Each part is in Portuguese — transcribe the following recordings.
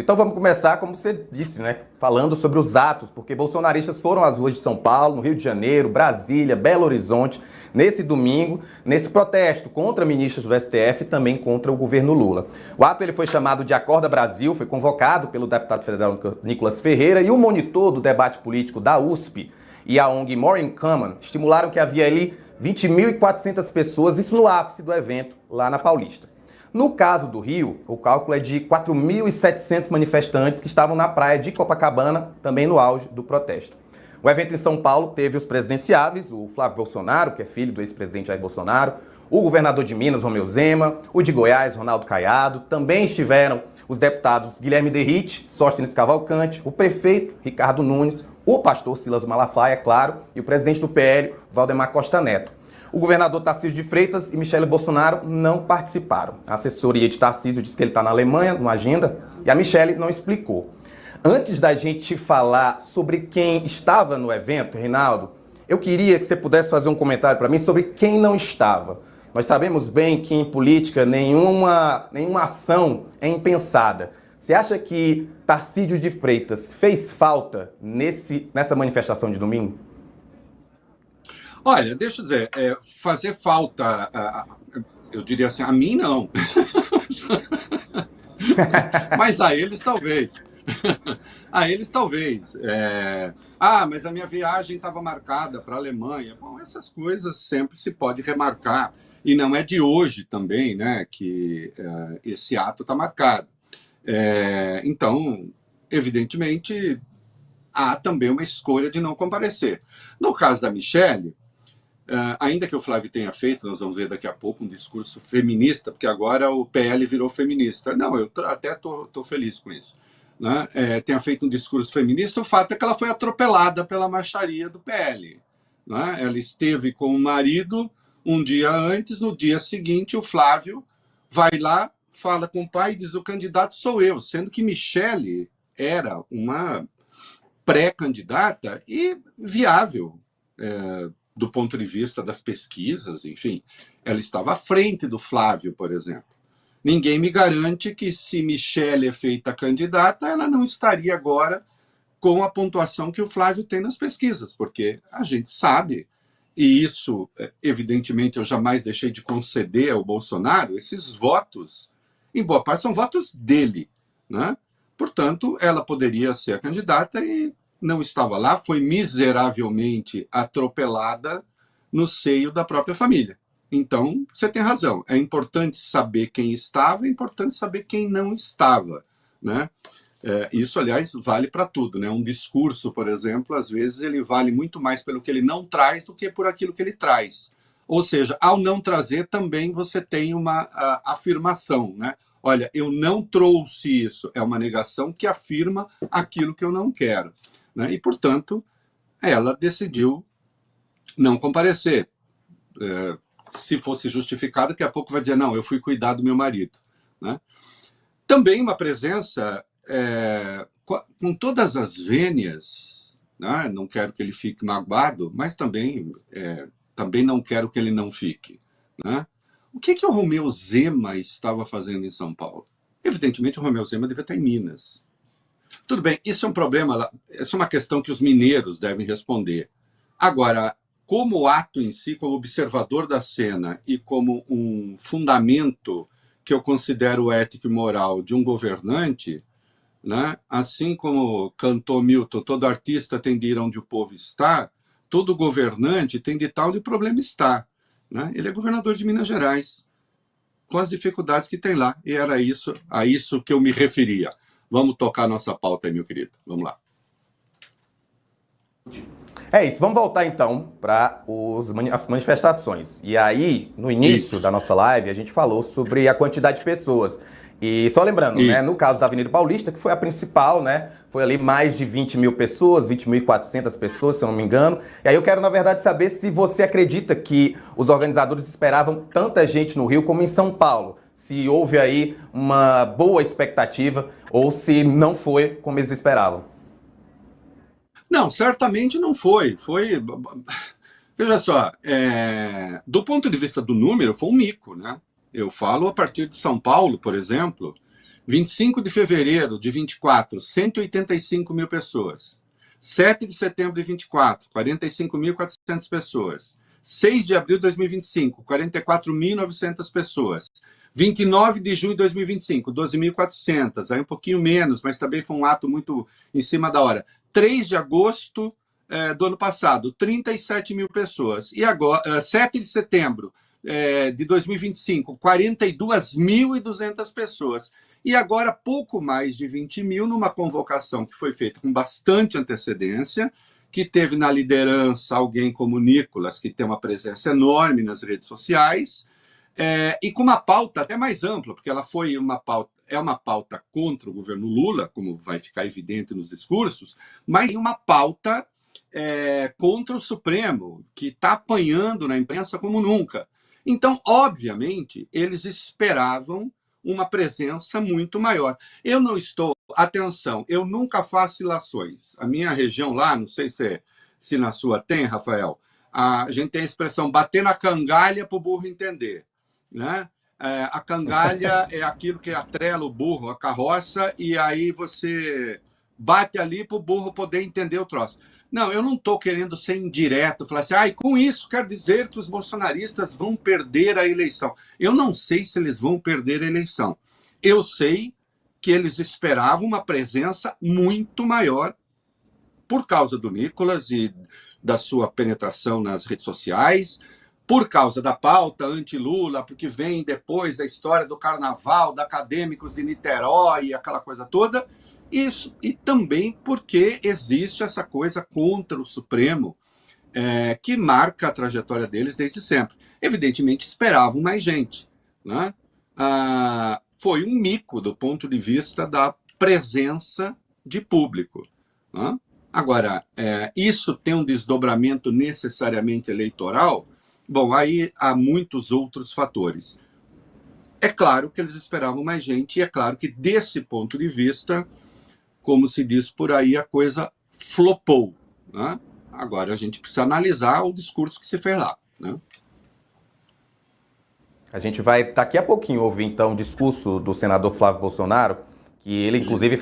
isso. Então vamos começar, como você disse, né? Falando sobre os atos, porque bolsonaristas foram às ruas de São Paulo, no Rio de Janeiro, Brasília, Belo Horizonte, nesse domingo, nesse protesto contra ministros do STF e também contra o governo Lula. O ato ele foi chamado de Acorda Brasil, foi convocado pelo deputado federal Nicolas Ferreira e o monitor do debate político da USP e a ONG More in Common estimularam que havia ali 20.400 pessoas, isso no ápice do evento lá na Paulista. No caso do Rio, o cálculo é de 4.700 manifestantes que estavam na praia de Copacabana, também no auge do protesto. O evento em São Paulo teve os presidenciáveis, o Flávio Bolsonaro, que é filho do ex-presidente Jair Bolsonaro, o governador de Minas, Romeu Zema, o de Goiás, Ronaldo Caiado, também estiveram os deputados Guilherme Derrite, Sóstenes Cavalcante, o prefeito Ricardo Nunes, o pastor Silas Malafaia, claro, e o presidente do PL, Valdemar Costa Neto. O governador Tarcísio de Freitas e Michele Bolsonaro não participaram. A assessoria de Tarcísio disse que ele está na Alemanha, numa agenda, e a Michele não explicou. Antes da gente falar sobre quem estava no evento, Reinaldo, eu queria que você pudesse fazer um comentário para mim sobre quem não estava. Nós sabemos bem que em política nenhuma ação é impensada. Você acha que Tarcísio de Freitas fez falta nessa manifestação de domingo? Olha, deixa eu dizer, fazer falta, eu diria assim, a mim não. Mas a eles talvez. A eles talvez. Mas a minha viagem estava marcada para a Alemanha. Bom, essas coisas sempre se pode remarcar. E não é de hoje também, né, que esse ato está marcado. Então, evidentemente, há também uma escolha de não comparecer. No caso da Michele, ainda que o Flávio tenha feito, nós vamos ver daqui a pouco, um discurso feminista, porque agora o PL virou feminista. Não, eu até estou feliz com isso. Né? Tenha feito um discurso feminista, o fato é que ela foi atropelada pela marcharia do PL. Né? Ela esteve com o marido um dia antes, no dia seguinte o Flávio vai lá, fala com o pai e diz: o candidato sou eu, sendo que Michele era uma pré-candidata e viável, do ponto de vista das pesquisas, enfim, ela estava à frente do Flávio, por exemplo. Ninguém me garante que, se Michele é feita candidata, ela não estaria agora com a pontuação que o Flávio tem nas pesquisas, porque a gente sabe, e isso, evidentemente, eu jamais deixei de conceder ao Bolsonaro, esses votos, em boa parte, são votos dele, né? Portanto, ela poderia ser a candidata e não estava lá, foi miseravelmente atropelada no seio da própria família. Então, você tem razão, é importante saber quem estava, é importante saber quem não estava, né? Isso, aliás, vale para tudo, né? Um discurso, por exemplo, às vezes ele vale muito mais pelo que ele não traz do que por aquilo que ele traz. Ou seja, ao não trazer, também você tem uma afirmação, né? Olha, eu não trouxe isso, é uma negação que afirma aquilo que eu não quero. Né? E, portanto, ela decidiu não comparecer. Se fosse justificado, daqui a pouco vai dizer: não, eu fui cuidar do meu marido. Né? Também uma presença com todas as vênias, né? Não quero que ele fique magoado, mas também não quero que ele não fique. Né? O que o Romeu Zema estava fazendo em São Paulo? Evidentemente, o Romeu Zema devia estar em Minas. Tudo bem, isso é um problema, essa é uma questão que os mineiros devem responder. Agora, como ato em si, como observador da cena e como um fundamento que eu considero ético e moral de um governante, né, assim como cantou Milton, todo artista tem de ir onde o povo está, todo governante tem de estar onde o problema está. Né? Ele é governador de Minas Gerais, com as dificuldades que tem lá, e era a isso que eu me referia. Vamos tocar nossa pauta aí, meu querido. Vamos lá. É isso, vamos voltar então para as manifestações. E aí, no início da nossa live, a gente falou sobre a quantidade de pessoas. E só lembrando, né, no caso da Avenida Paulista, que foi a principal, né, foi ali mais de 20 mil pessoas, 20.400 pessoas, se eu não me engano. E aí eu quero, na verdade, saber se você acredita que os organizadores esperavam tanta gente no Rio como em São Paulo. Se houve aí uma boa expectativa ou se não foi como eles esperavam. Não, certamente não foi. Veja só, do ponto de vista do número, foi um mico, né? Eu falo a partir de São Paulo, por exemplo, 25 de fevereiro de 24, 185 mil pessoas. 7 de setembro de 24, 45.400 pessoas. 6 de abril de 2025, 44.900 pessoas. 29 de junho de 2025, 12.400, aí um pouquinho menos, mas também foi um ato muito em cima da hora. 3 de agosto do ano passado, 37 mil pessoas. E agora, 7 de setembro de 2025, 42.200 pessoas. E agora, pouco mais de 20 mil, numa convocação que foi feita com bastante antecedência, que teve na liderança alguém como Nicolas, que tem uma presença enorme nas redes sociais, e com uma pauta até mais ampla, porque ela foi é uma pauta contra o governo Lula, como vai ficar evidente nos discursos, mas uma pauta contra o Supremo, que está apanhando na imprensa como nunca. Então, obviamente, eles esperavam uma presença muito maior. Eu não estou... Atenção, eu nunca faço ilações. A minha região lá, não sei se na sua tem, Rafael, a gente tem a expressão bater na cangalha para o burro entender. Né? A cangalha é aquilo que atrela o burro, a carroça, e aí você bate ali para o burro poder entender o troço. Não, eu não estou querendo ser indireto, falar assim, e com isso quer dizer que os bolsonaristas vão perder a eleição. Eu não sei se eles vão perder a eleição. Eu sei que eles esperavam uma presença muito maior por causa do Nicolas e da sua penetração nas redes sociais, por causa da pauta anti-Lula, porque vem depois da história do carnaval, da Acadêmicos de Niterói, aquela coisa toda. Isso, e também porque existe essa coisa contra o Supremo, que marca a trajetória deles desde sempre. Evidentemente, esperavam mais gente. Né? Foi um mico do ponto de vista da presença de público. Né? Agora, isso tem um desdobramento necessariamente eleitoral? Bom, aí há muitos outros fatores. É claro que eles esperavam mais gente, e é claro que, desse ponto de vista, como se diz por aí, a coisa flopou. Né? Agora a gente precisa analisar o discurso que se fez lá. Né? A gente vai daqui a pouquinho ouvir então o discurso do senador Flávio Bolsonaro, que ele inclusive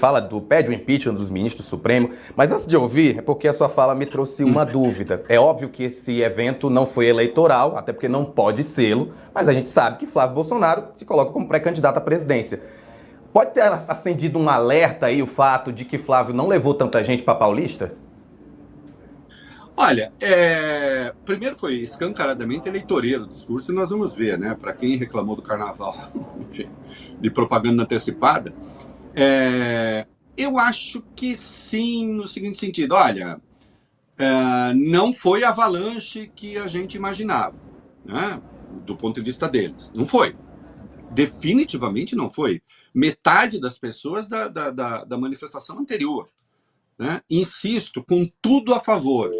pede o impeachment dos ministros do Supremo. Mas antes de ouvir, é porque a sua fala me trouxe uma dúvida. É óbvio que esse evento não foi eleitoral, até porque não pode sê-lo, mas a gente sabe que Flávio Bolsonaro se coloca como pré-candidato à presidência. Pode ter acendido um alerta aí o fato de que Flávio não levou tanta gente para Paulista? Olha, primeiro foi escancaradamente eleitoreiro o discurso, e nós vamos ver, né? Para quem reclamou do carnaval de propaganda antecipada, eu acho que sim, no seguinte sentido: olha, não foi a avalanche que a gente imaginava, né? Do ponto de vista deles. Não foi. Definitivamente não foi. Metade das pessoas da manifestação anterior. Né? Insisto, com tudo a favor.